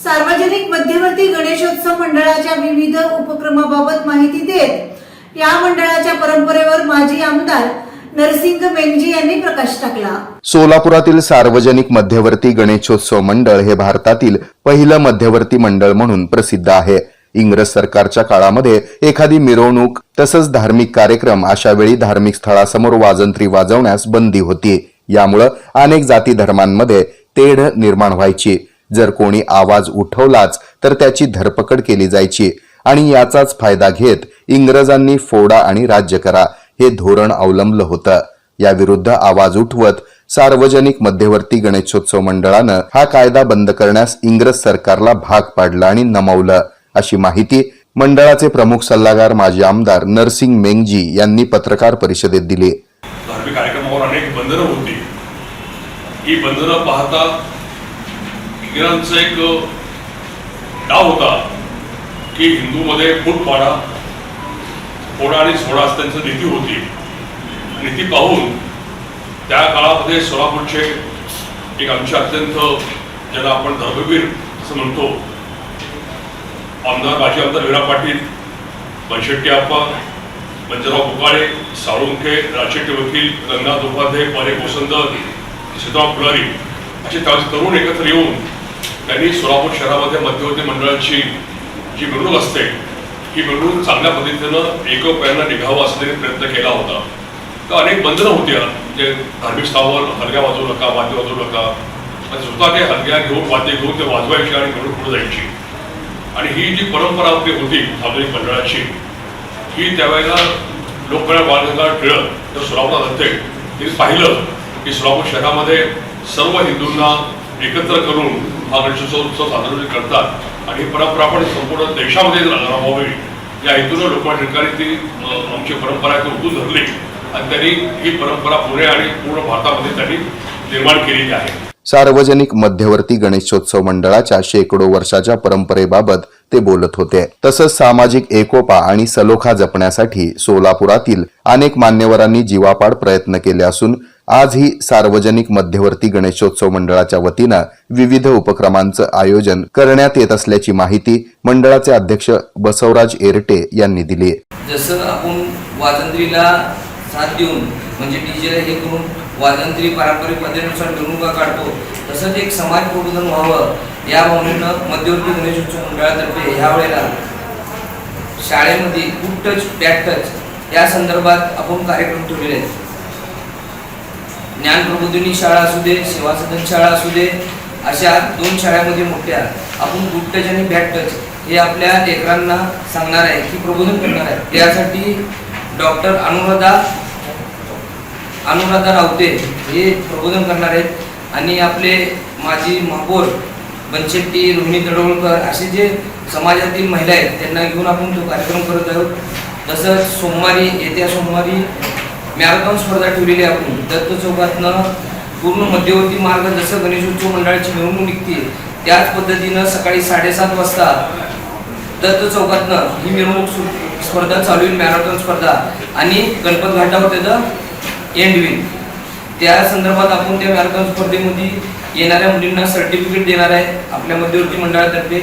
सार्वजनिक मध्यवर्ती गणेशोत्सव मंडळाच्या विविध उपक्रमाबाबत माहिती देत या मंडळाच्या परंपरेवर माजी आमदार नरसिंग मेंगजी यांनी प्रकाश टाकला। सोलापुरातील सार्वजनिक मध्यवर्ती गणेशोत्सव मंडळ हे भारतातील पहिलं मध्यवर्ती मंडळ म्हणून प्रसिद्ध आहे। इंग्रज सरकारच्या काळामध्ये एखादी मिरवणूक तसंच धार्मिक कार्यक्रम अशा वेळी धार्मिक स्थळासमोर वाजंत्री वाजवण्यास बंदी होती। यामुळे अनेक जाती धर्मांमध्ये तेढ निर्माण व्हायची। जर कोणी आवाज उठवलाच तर त्याची धरपकड केली जायची आणि याचाच फायदा घेत इंग्रजांनी फोडा आणि राज्य करा हे धोरण अवलंबलं होतं। या विरुद्ध आवाज उठवत सार्वजनिक मध्यवर्ती गणेशोत्सव मंडळानं हा कायदा बंद करण्यास इंग्रज सरकारला भाग पाडलं आणि नमवलं, अशी माहिती मंडळाचे प्रमुख सल्लागार माजी आमदार नरसिंग मेंगजी यांनी पत्रकार परिषदेत दिली। धार्मिक कार्यक्रमावर अनेक बंधनं होती। ही बंधनं पाहता इंग्रजांचा एक डाव होता की हिंदूमध्ये फूट पाडा, फोडा आणि सोडा असं त्यांची नीती होती। नीती पाहून त्या काळामध्ये सोलापूरचे एक आमचे अत्यंत ज्याला आपण धर्मवीर असं म्हणतो आमदार माजी आमदार विरा पाटील, बनशेट्टी आप्पा, मंजराव बुकाळे, साळुंखे, राजशेट्टी वकील, रंगनाथ उपाध्याय, पारे कोसंदर, सीताराम फुलारी असे तरुण एकत्र येऊन त्यांनी सोलापूर शहरामध्ये मध्यवर्ती मंडळाची जी मिरवणूक असते ही मिरवणूक चांगल्या पद्धतीनं एकोप्यानं निघावं असा त्यांनी प्रयत्न केला होता। तर अनेक बंधनं होती, जे धार्मिक स्थळावर हलग्या वाजवू नका, वाद्य वाजवू नका, आणि स्वतः ते हलग्या घेऊन वाद्य घेऊन ते वाजवायची आणि मिरवणूक पुढे जायची। आणि ही जी परंपरा आपली होती सार्वजनिक मंडळाची ही त्यावेळेला लोकप्रिय बाळगंगाधर टिळक तर सोलापुरात होते, त्यांनी पाहिलं की सोलापूर शहरामध्ये सर्व हिंदूंना एकत्र करून हा गणेशोत्सव साजरा करतात आणि ही परंपरा आपण संपूर्ण देशामध्ये राबवावी या हेतूनं लोकांच्या ठिकाणी ती आमची परंपरा उतू धरली आणि त्यांनी ही परंपरा पुणे आणि पूर्ण भारतामध्ये त्यांनी निर्माण केलेली आहे। सार्वजनिक मध्यवर्ती गणेशोत्सव मंडळाच्या शेकडो वर्षाच्या परंपरेबाबत ते बोलत होते। तसंच सामाजिक एकोपा आणि सलोखा जपण्यासाठी सोलापुरातील अनेक मान्यवरांनी जीवापाड प्रयत्न केले असून आजही सार्वजनिक मध्यवर्ती गणेशोत्सव मंडळाच्या वतीनं विविध उपक्रमांचं आयोजन करण्यात येत असल्याची माहिती मंडळाचे अध्यक्ष बसवराज एरटे यांनी दिली। जसं आपण वाजंत्रीला साथ देऊन म्हणजे डीजेला हे करून वाजंत्री पारंपरिक पद्धतीनुसार मिरवणुका काढतो, तसंच एक समाज प्रबोधन व्हावं या भावनेनं मध्यवर्ती गणेशोत्सव मंडळातर्फे ह्या वेळेला शाळेमध्ये गुड टच बॅड टच या संदर्भात आपण कार्यक्रम ठेवलेले आहेत। ज्ञान प्रबोधिनी शाळा असू दे, सेवा सदन शाळा असू दे, अशा 2 शाळांमध्ये मोठ्या आपण गुड टच आणि बॅड टच हे आपल्या लेकरांना सांगणार आहे की प्रबोधन करणार आहे। त्यासाठी डॉक्टर अनुराधा रावते हे प्रबोधन करणार आहेत आणि आपले माजी महापौर बनशेट्टी, रोहिणी तडवळकर असे जे समाजातील महिला आहेत त्यांना घेऊन आपण तो कार्यक्रम करत आहोत। तसंच येत्या सोमवारी मॅरेथॉन स्पर्धा ठेवलेली आहे आपण दत्त चौकातनं पूर्ण मध्यवर्ती मार्ग जसं गणेशोत्सव मंडळाची मिरवणूक निघते त्याच पद्धतीनं सकाळी 7:30 वाजता दत्त चौकातनं ही मिरवणूक स्पर्धा चालू होईल, मॅरेथॉन स्पर्धा, आणि गणपत घाटावर त्याचं एंड होईल। त्या संदर्भात आपण त्या मॅरेथॉन स्पर्धेमध्ये येणाऱ्या मुलींना सर्टिफिकेट देणार आहे आपल्या मध्यवर्ती मंडळातर्फे,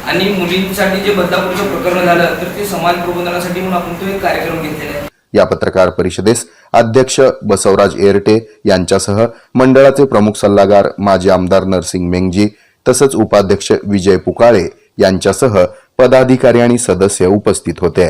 आणि मुलींसाठी जे बदलापूरचं प्रकरण झालं तर ते समाज प्रबोधनासाठी म्हणून आपण तो एक कार्यक्रम घेतलेला आहे। या पत्रकार परिषदेस अध्यक्ष बसवराज एरटे यांच्यासह मंडळाचे प्रमुख सल्लागार माजी आमदार नरसिंग मेंगजी तसंच उपाध्यक्ष विजय पुकाळे यांच्यासह पदाधिकारी आणि सदस्य उपस्थित होते।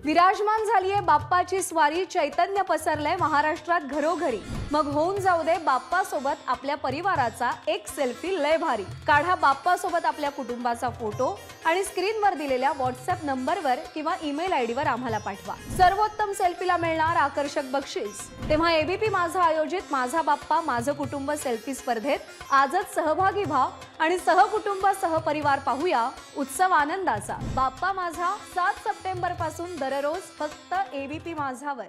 विराजमान झालीये बाप्पाची स्वारी, चैतन्य पसरलंय महाराष्ट्रात घरोघरी। मग होऊन जाऊ दे बाप्पा सोबत आपल्या परिवाराचा एक सेल्फी लय भारी। काढा बाप्पा सोबत आपल्या कुटुंबाचा फोटो आणि स्क्रीनवर दिलेल्या व्हॉट्सअप नंबरवर किंवा ईमेल आयडीवर आम्हाला पाठवा। सर्वोत्तम सेल्फीला मिळणार आकर्षक बक्षीस। तेव्हा एबीपी माझा आयोजित माझा बाप्पा माझं कुटुंब सेल्फी स्पर्धेत आजच सहभागी व्हा आणि सहकुटुंब सहपरिवार पाहूया उत्सव आनंदाचा। बाप्पा माझा 7 सप्टेंबर पासून दररोज फक्त एबीपी माझावर।